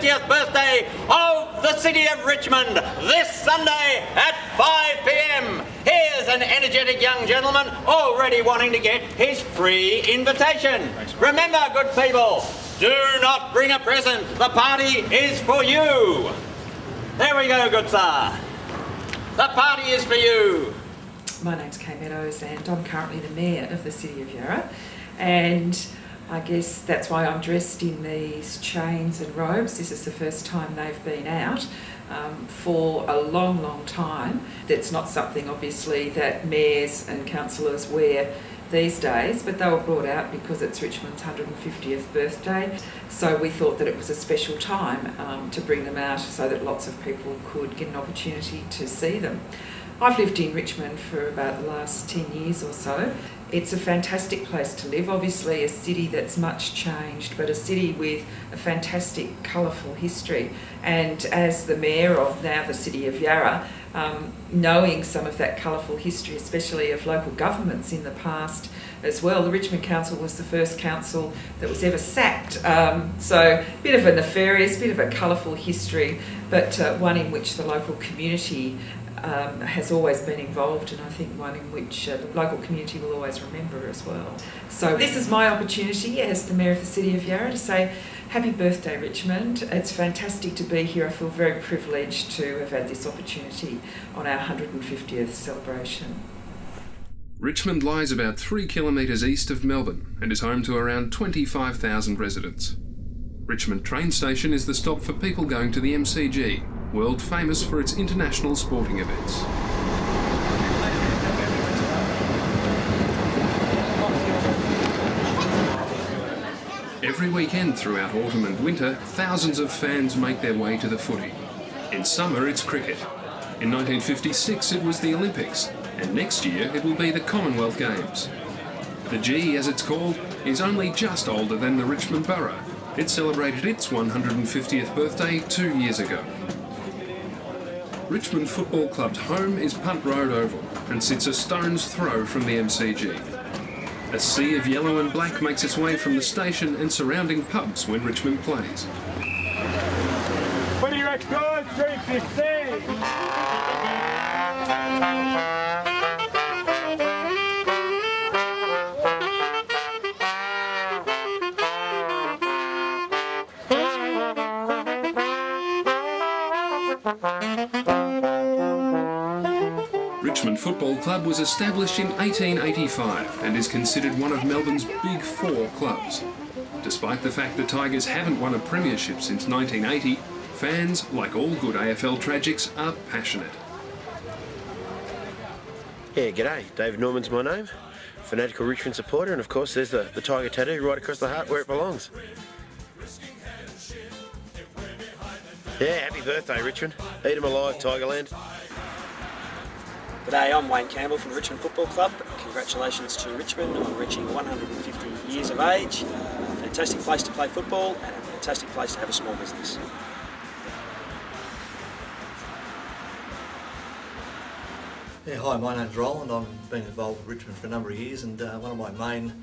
150th birthday of the city of Richmond this Sunday at 5 p.m. Here's an energetic young gentleman already wanting to get his free invitation. Remember, good people, do not bring a present. The party is for you. There we go, good sir. The party is for you. My name's Kay Meadows and I'm currently the Mayor of the City of Yarra, and I guess that's why I'm dressed in these chains and robes. This is the first time they've been out for a long, long time. That's not something obviously that mayors and councillors wear these days, but they were brought out because it's Richmond's 150th birthday, so we thought that it was a special time to bring them out so that lots of people could get an opportunity to see them. I've lived in Richmond for about the last 10 years or so. It's a fantastic place to live, obviously a city that's much changed, but a city with a fantastic, colourful history. And as the Mayor of now the City of Yarra, knowing some of that colourful history, especially of local governments in the past as well. The Richmond Council was the first council that was ever sacked. So a bit of a nefarious, bit of a colourful history, but one in which the local community has always been involved, and I think one in which the local community will always remember as well. So this is my opportunity as the Mayor of the City of Yarra to say happy birthday, Richmond. It's fantastic to be here. I feel very privileged to have had this opportunity on our 150th celebration. Richmond lies about 3 kilometres east of Melbourne and is home to around 25,000 residents. Richmond train station is the stop for people going to the MCG, world famous for its international sporting events. Every weekend throughout autumn and winter, thousands of fans make their way to the footy. In summer, it's cricket. In 1956, it was the Olympics, and next year it will be the Commonwealth Games. The G, as it's called, is only just older than the Richmond Borough. It celebrated its 150th birthday 2 years ago. Richmond Football Club's home is Punt Road Oval and sits a stone's throw from the MCG. A sea of yellow and black makes its way from the station and surrounding pubs when Richmond plays. What do you record? 315! Richmond Football Club was established in 1885 and is considered one of Melbourne's Big Four clubs. Despite the fact the Tigers haven't won a premiership since 1980, fans, like all good AFL tragics, are passionate. Yeah, g'day. David Norman's my name. Fanatical Richmond supporter, and of course there's the Tiger tattoo right across the heart where it belongs. Yeah, happy birthday, Richmond. Eat 'em alive, Tigerland. G'day, I'm Wayne Campbell from the Richmond Football Club. Congratulations to Richmond on reaching 150 years of age. A fantastic place to play football and a fantastic place to have a small business. Yeah, hi, my name's Roland. I've been involved with Richmond for a number of years, and one of my main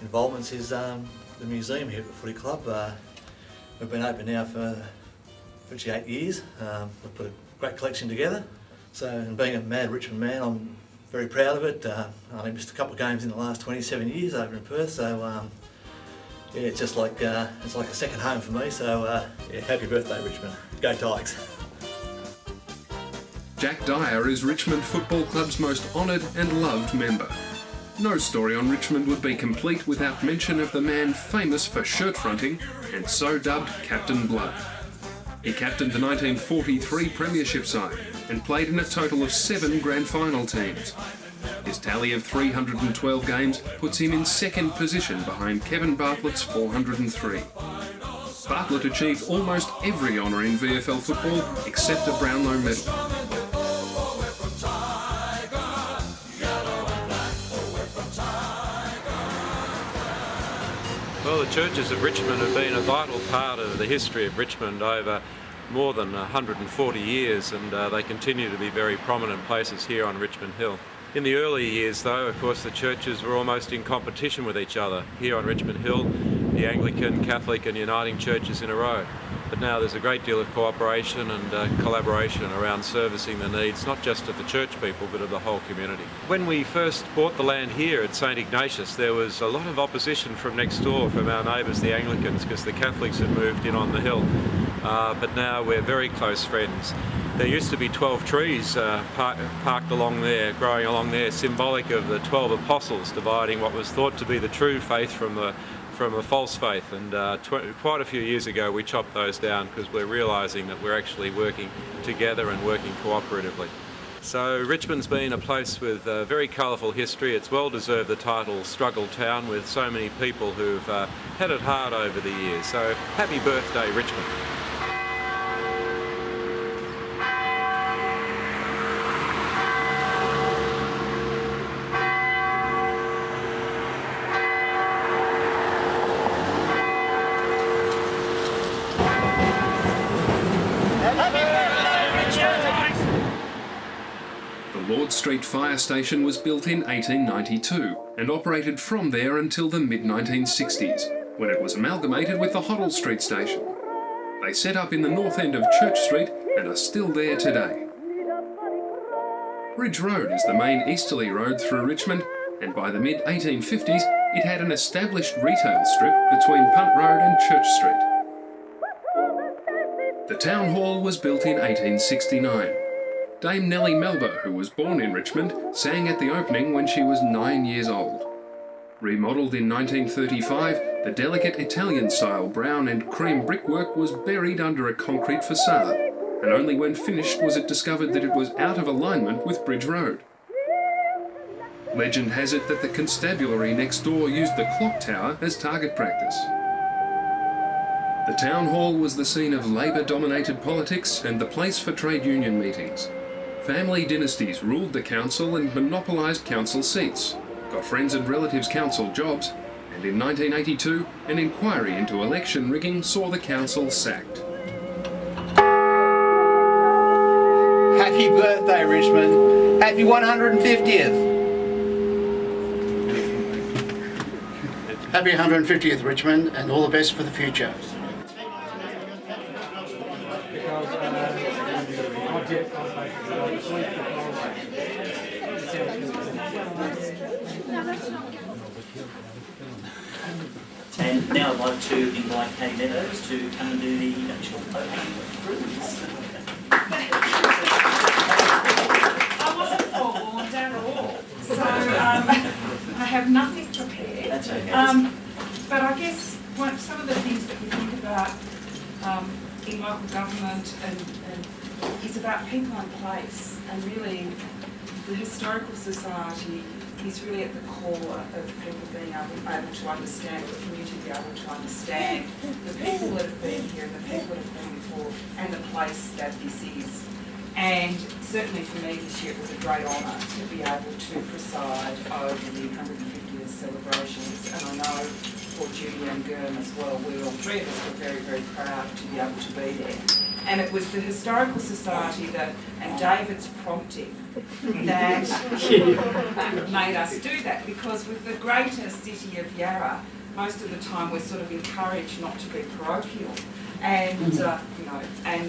involvements is the museum here at the Footy Club. We've been open now for 58 years. We've put a great collection together. So, and being a mad Richmond man, I'm very proud of it. I only missed a couple of games in the last 27 years over in Perth, so yeah, it's just like it's like a second home for me. So yeah, happy birthday, Richmond. Go Tigers. Jack Dyer is Richmond Football Club's most honoured and loved member. No story on Richmond would be complete without mention of the man famous for shirt fronting and so dubbed Captain Blood. He captained the 1943 Premiership side and played in a total of 7 grand final teams. His tally of 312 games puts him in second position behind Kevin Bartlett's 403. Bartlett achieved almost every honour in VFL football except a Brownlow medal. Well, the churches of Richmond have been a vital part of the history of Richmond over more than 140 years, and they continue to be very prominent places here on Richmond Hill. In the early years though, of course, the churches were almost in competition with each other. Here on Richmond Hill, the Anglican, Catholic and Uniting churches in a row. but now there's a great deal of cooperation and collaboration around servicing the needs, not just of the church people, but of the whole community. When we first bought the land here at St Ignatius, there was a lot of opposition from next door, from our neighbours, the Anglicans, because the Catholics had moved in on the hill. But now we're very close friends. There used to be 12 trees parked along there, growing along there, symbolic of the 12 apostles dividing what was thought to be the true faith from a false faith, and quite a few years ago we chopped those down because we're realising that we're actually working together and working cooperatively. So Richmond's been a place with a very colourful history. It's well deserved the title Struggle Town, with so many people who've had it hard over the years. So happy birthday, Richmond. Lord Street Fire Station was built in 1892 and operated from there until the mid-1960s, when it was amalgamated with the Hoddle Street Station. They set up in the north end of Church Street and are still there today. Bridge Road is the main easterly road through Richmond, and by the mid-1850s it had an established retail strip between Punt Road and Church Street. The Town Hall was built in 1869. Dame Nellie Melba, who was born in Richmond, sang at the opening when she was 9 years old. Remodelled in 1935, the delicate Italian-style brown and cream brickwork was buried under a concrete facade, and only when finished was it discovered that it was out of alignment with Bridge Road. Legend has it that the constabulary next door used the clock tower as target practice. The Town Hall was the scene of Labor-dominated politics and the place for trade union meetings. Family dynasties ruled the council and monopolised council seats, got friends and relatives council jobs, and in 1982, an inquiry into election rigging saw the council sacked. Happy birthday, Richmond. Happy 150th. Happy 150th, Richmond, and all the best for the future. And now I'd like to invite Kay Meadows to come and do the actual opening rules. I wasn't forewarned at all, so I have nothing prepared. That's okay. But I guess some of the things that we think about in local government and is about people and place, and really the Historical Society is really at the core of people being able to understand, the community be able to understand the people that have been here and the people that have been before and the place that this is. And certainly for me this year it was a great honour to be able to preside over the 150th celebrations, and I know for Judy and Gurm as well, all three of us were very, very proud to be able to be there. And it was the Historical Society and David's prompting that made us do that, because with the greater city of Yarra, most of the time we're sort of encouraged not to be parochial. And,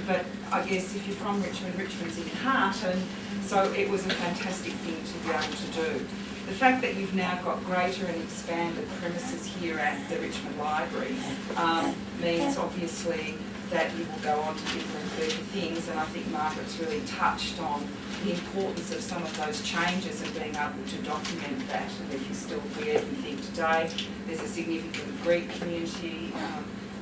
but I guess if you're from Richmond, Richmond's in heart, and so it was a fantastic thing to be able to do. The fact that you've now got greater and expanded premises here at the Richmond Library means obviously that you will go on to bigger and better things, and I think Margaret's really touched on the importance of some of those changes and being able to document that. And if you're still here, you think today there's a significant Greek community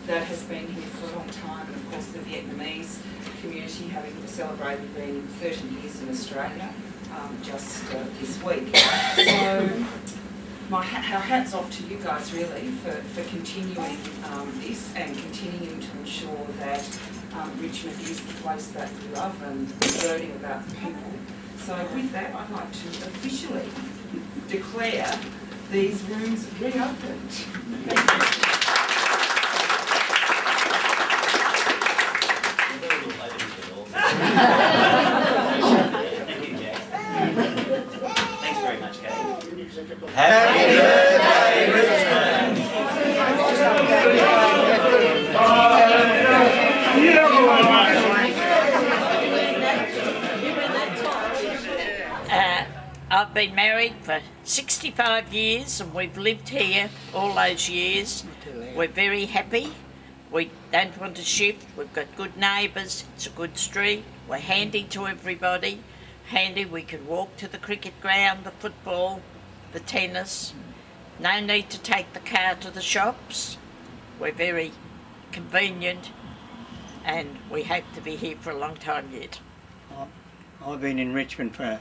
that has been here for a long time, and of course the Vietnamese community having celebrated being 30 years in Australia just this week. So our hat's off to you guys really for continuing this and continuing to ensure that Richmond is the place that we love and learning about the people. So with that, I'd like to officially declare these rooms reopened. Thank you. Thank you, Jack. Thanks very much, Kate. Happy birthday, Richmond! I've been married for 65 years and we've lived here all those years. We're very happy. We don't want to shift. We've got good neighbours. It's a good street. We're handy to everybody. Handy, we can walk to the cricket ground, the football, the tennis. No need to take the car to the shops. We're very convenient and we hope to be here for a long time yet. I've been in Richmond for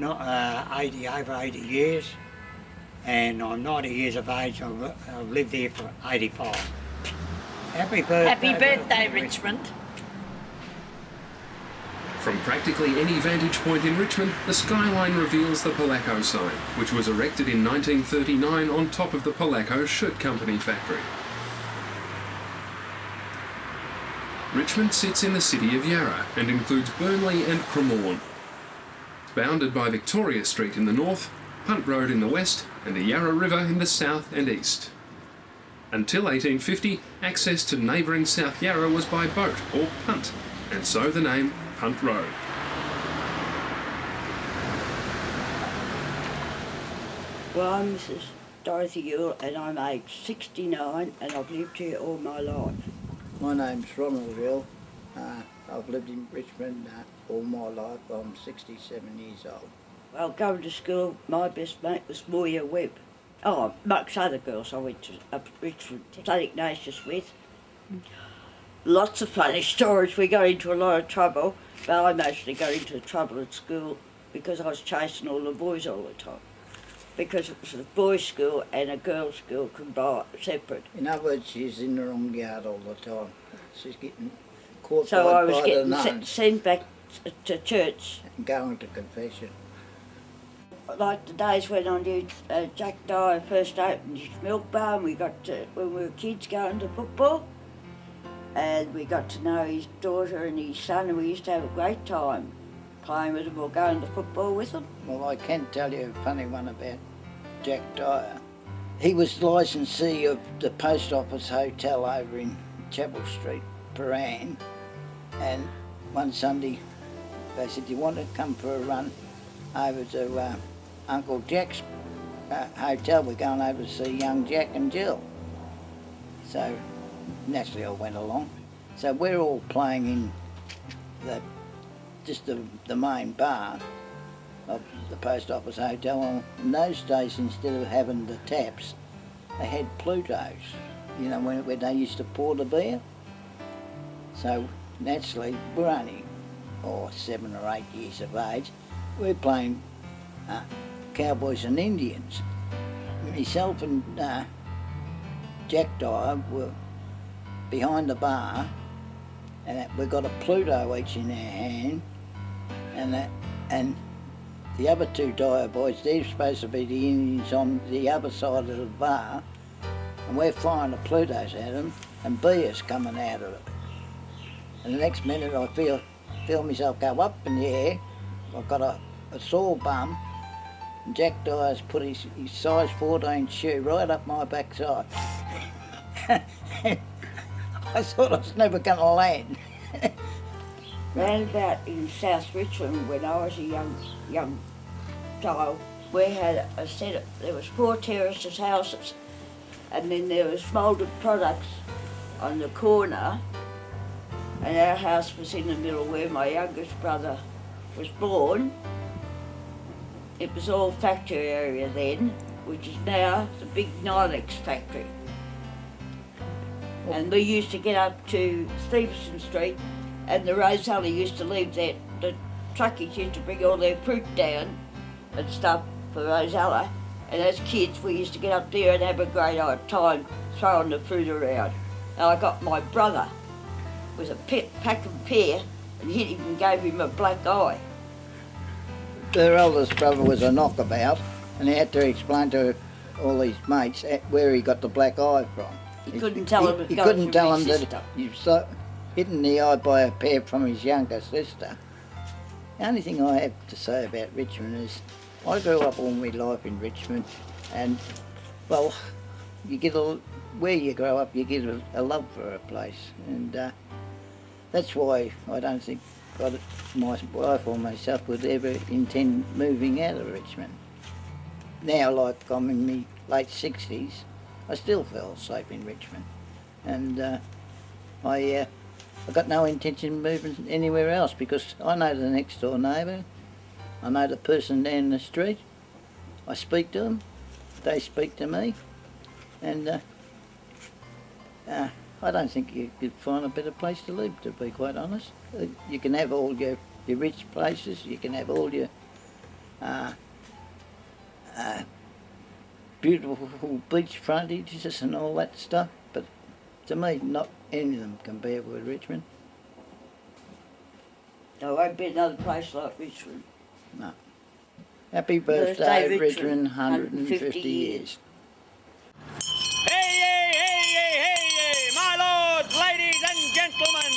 over 80 years, and I'm 90 years of age. I've lived here for 85. Happy birthday. Happy birthday, Richmond. From practically any vantage point in Richmond, the skyline reveals the Polaco sign, which was erected in 1939 on top of the Polaco Shirt Company factory. Richmond sits in the city of Yarra and includes Burnley and Cremorne. Bounded by Victoria Street in the north, Punt Road in the west, and the Yarra River in the south and east. Until 1850, access to neighbouring South Yarra was by boat or punt, and so the name Punt Road. Well, I'm Mrs. Dorothy Ewell and I'm aged 69 and I've lived here all my life. My name's Ronald Ewell. I've lived in Richmond all my life. I'm 67 years old. Well, going to school, my best mate was Moya Webb. Oh, amongst other girls I went to Richmond, St Ignatius with. Lots of funny stories. We got into a lot of trouble, but I mostly got into trouble at school because I was chasing all the boys all the time. Because it was a boys' school and a girls' school combined, separate. In other words, she's in the wrong yard all the time. She's getting caught so by I was the getting nuns. Sent back to church. And going to confession. Like the days when I knew Jack Dyer first opened his milk bar, and we got to, when we were kids going to football, and we got to know his daughter and his son, and we used to have a great time playing with them or going to football with them. Well, I can tell you a funny one about Jack Dyer. He was licensee of the Post Office Hotel over in Chapel Street, Paran, and one Sunday they said, "Do you want to come for a run over to Uncle Jack's hotel? We're going over to see young Jack and Jill." So naturally I went along. So we're all playing in the main bar of the Post Office Hotel. And in those days, instead of having the taps, they had Plutos, you know, where they used to pour the beer. So naturally, we're only 7 or 8 years of age. We're playing Cowboys and Indians. Myself and Jack Dyer were behind the bar, and we got a Pluto each in our hand, and the other two Dyer boys, they're supposed to be the Indians on the other side of the bar, and we're firing the Plutos at them, and beer's coming out of it. And the next minute I feel myself go up in the air. I've got a sore bum, and Jack Dyer's put his size 14 shoe right up my backside. I thought I was never going to land. Round about in South Richmond, when I was a young child, we had a set of, there was 4 terraces houses, and then there was moulded products on the corner, and our house was in the middle where my youngest brother was born. It was all factory area then, which is now the big Nilex factory. And we used to get up to Stevenson Street, and the Rosella used to leave there. The truckies used to bring all their fruit down and stuff for Rosella. And as kids, we used to get up there and have a great old time throwing the fruit around. And I got my brother with a pack of pear and hit him and gave him a black eye. Their eldest brother was a knockabout, and he had to explain to all his mates where he got the black eye from. He couldn't tell him He couldn't tell him that you hit in the eye by a pear from his younger sister. The only thing I have to say about Richmond is I grew up all my life in Richmond, and well, you get where you grow up, you get a love for a place, and that's why I don't think got it, my wife or myself would ever intend moving out of Richmond. Now, like I'm in my late 60s, I still feel safe in Richmond, and I got no intention of moving anywhere else because I know the next door neighbour, I know the person down the street, I speak to them, they speak to me, and I don't think you could find a better place to live, to be quite honest. You can have all your rich places, you can have all your beautiful beach frontages and all that stuff, but to me, not any of them compare with Richmond. There won't be another place like Richmond. No. Happy birthday, Richmond, 150 years. Hey, hey, hey, hey, hey, hey, my lords, ladies and gentlemen,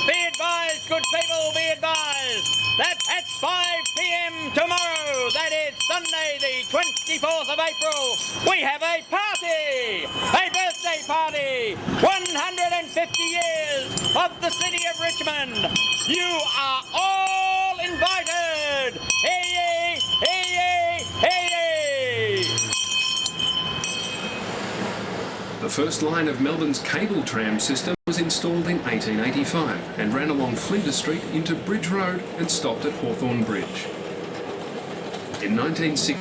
be advised, good people, be advised, that at 5 p.m. tomorrow, that is Sunday the 24th of April, we have a party, a birthday party, 150 years of the city of Richmond. You are all invited. Hey, hey, hey, hey, hey, hey. The first line of Melbourne's cable tram system was installed in 1885 and ran along Flinders Street into Bridge Road and stopped at Hawthorn Bridge. In 1960,